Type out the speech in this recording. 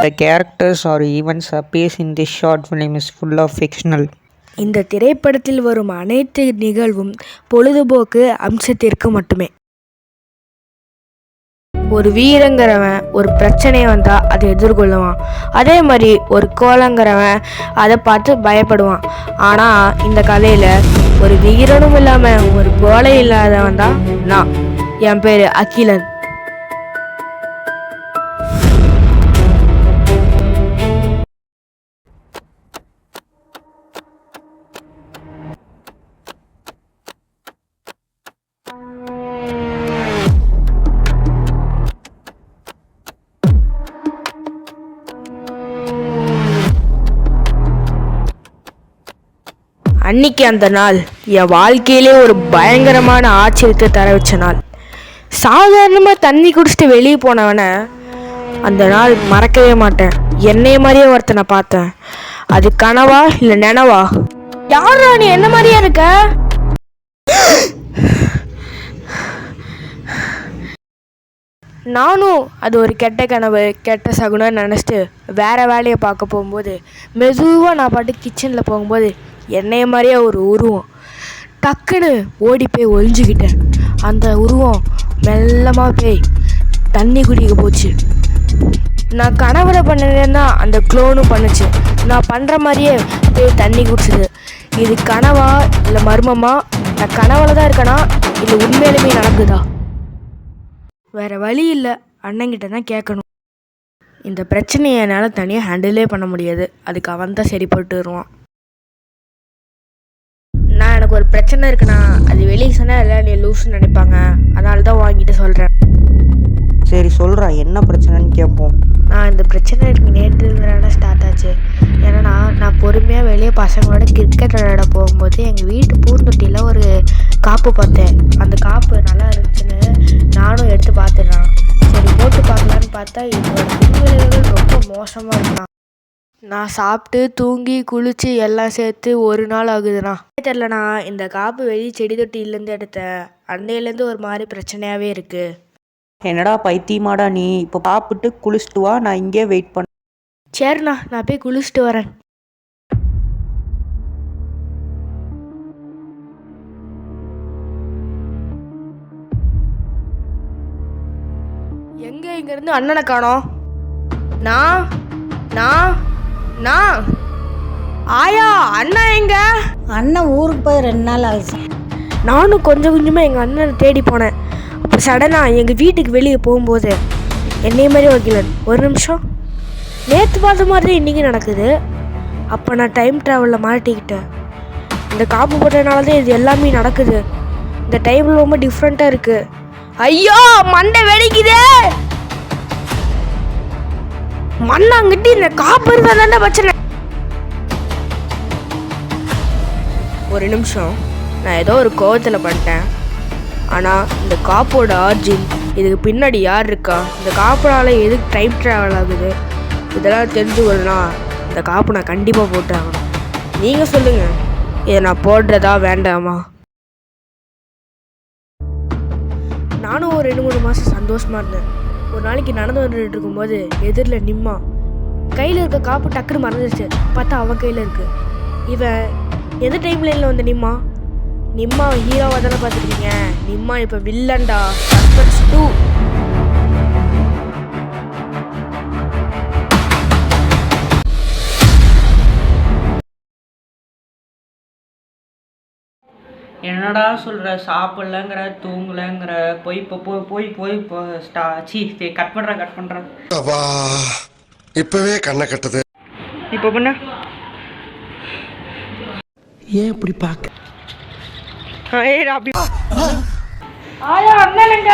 The characters or events appears in this short film is full of fictional. இந்த திரைப்படத்தில் வரும் அனைத்து நிகழ்வும் பொழுதுபோக்கு அம்சத்திற்கு மட்டுமே. ஒரு வீரங்கிறவன் ஒரு பிரச்சனை வந்தால் அதை எதிர்கொள்ளுவான். அதே மாதிரி ஒரு கோலங்கிறவன் அதை பார்த்து பயப்படுவான். ஆனால் இந்த கதையில் ஒரு வீரனும் இல்லாமல் ஒரு கோலை இல்லாதவன் தான் நான். என் பேர் அகிலன். அன்னைக்கு அந்த நாள் என் வாழ்க்கையிலே ஒரு பயங்கரமான ஆச்சரியத்தை தர வச்ச நாள். சாதாரணமாக தண்ணி குடிச்சிட்டு வெளியே போனவனை அந்த நாள் மறக்கவே மாட்டேன். என்னைய மாதிரியே ஒருத்தனை பார்த்தேன். அது கனவா இல்லை நினவா? யாரா நீ என்ன மாதிரியே இருக்க? நானும் அது ஒரு கெட்ட கனவு கெட்ட சகுனம் நினச்சிட்டு வேறு வேலையை பார்க்க போகும்போது மெதுவாக நான் பாட்டு கிச்சனில் போகும்போது என்னைய மாதிரியே ஒரு உருவம். டக்குன்னு ஓடி போய் ஒழிஞ்சுக்கிட்டேன். அந்த உருவம் மெல்லமாக போய் தண்ணி குடிக்க போச்சு. நான் கனவுல பண்ணேன்னா அந்த க்ளோனும் பண்ணுச்சு. நான் பண்ணுற மாதிரியே போய் தண்ணி குடிச்சிது. இது கனவா இல்லை மர்மமா? நான் கனவுல தான் இருக்கேனா இல்லை உண்மையிலுமே நடக்குதா? வேறு வழி இல்லை, அண்ணங்கிட்ட தான் கேட்கணும். இந்த பிரச்சனையை என்னால் தனியாக ஹேண்டிலே பண்ண முடியாது. அதுக்கு அவன் தான் சரி போட்டு வருவான். நான் எனக்கு ஒரு பிரச்சனை இருக்குண்ணா, அது வெளியே சொன்னால் எல்லாம் நீ லூஸ்ன்னு நினைப்பாங்க. அதனால தான் வாங்கிட்டு சொல்கிறேன். சரி சொல்கிறா, என்ன பிரச்சனைன்னு கேட்போம். நான் இந்த பிரச்சனை எனக்கு நேற்று ஸ்டார்ட் ஆச்சு. ஏன்னா நான் பொறுமையாக வெளியே பசங்களோட கிரிக்கெட் விளையாட போகும்போது எங்கள் வீட்டு பூந்தொட்டியில் ஒரு காப்பு பார்த்தேன். அந்த காப்பு நல்லா இருந்துச்சுன்னு நானும் எடுத்து பார்த்துடுறான். சரி போட்டு பார்க்கலான்னு பார்த்தா இதோட பின்விளைவுகள் ரொம்ப மோசமாக இருக்கான். நான் சாப்பிட்டு தூங்கி குளித்து எல்லாம் சேர்த்து ஒரு நாள் ஆகுதுண்ணா. தெரிலண்ணா, இந்த காப்பு வெளியே செடி தொட்டிலேருந்து எடுத்தேன். அன்னையிலேருந்து ஒரு மாதிரி பிரச்சனையாகவே இருக்குது. என்னடா பைத்தியமாடா நீ? இப்போ சாப்பிட்டு குளிச்சுட்டு வா, நான் இங்கே வெயிட் பண்ண. சரிண்ணா, நான் போய் குளிச்சுட்டு வரேன். எங்கே இங்கேருந்து அண்ணனை காணோம்? நான் நான் நான் ஆயா, அண்ணா எங்க? அண்ணன் ஊருக்கு போய் 2 நாள் ஆயிடுச்சு. நானும் கொஞ்சம் கொஞ்சமாக எங்கள் அண்ணனை தேடி போனேன். அப்போ சடனாக எங்கள் வீட்டுக்கு வெளியே போகும்போது என்னைய மாதிரி வக்கீலன் ஒரு நிமிஷம் நேற்று பார்த்த மாதிரி இன்றைக்கி நடக்குது. அப்போ நான் டைம் ட்ராவலில் மாட்டிக்கிட்டேன். இந்த காப்பு போட்டதுனால தான் இது எல்லாமே நடக்குது. இந்த டைமில் ரொம்ப டிஃப்ரெண்ட்டாக இருக்குது. ஐயோ மண்டை வெடிக்குதே! மண்ணாங்கிட்டு இந்த காப்பு இருந்தால் தானே பிரச்சனை. ஒரு நிமிஷம், நான் ஏதோ ஒரு கோவத்தில் பண்ணிட்டேன். ஆனால் இந்த காப்போட ஆர்ஜின், இதுக்கு பின்னாடி யார் இருக்கா, இந்த காப்புனால எதுக்கு டைம் ட்ராவல் ஆகுது, இதெல்லாம் தெரிஞ்சுக்கணும்னா இந்த காப்பு நான் கண்டிப்பாக போட்டாகணும். நீங்கள் சொல்லுங்கள், இதை நான் போடுறதா வேண்டாமா? நானும் ஒரு 2-3 மாதம் சந்தோஷமாக இருந்தேன். ஒரு நாளைக்கு நடந்து வந்துட்டு இருக்கும்போது எதிரில் நிம்மா. கையில் இருக்க காப்பு டக்குன்னு மறந்துடுச்சு. பார்த்தா அவன் கையில் இருக்கு. இவன் எந்த டைம் லைனில் வந்த நிம்மா ஹீரோவாக தானே பார்த்துருக்கீங்க. நிம்மா இப்போ வில்லன்டா. சஸ்பென்ஸ் 2. என்னடா சொல்கிற? சாப்பிட்லங்கிற, தூங்கலைங்கிற, போய் இப்போ போய் இப்போ கட் பண்ணுறேன். இப்பவே கண்ணை கட்டுது. இப்போ பண்ண ஏன் இப்படி பார்க்க? ஆயா அண்ணனுங்க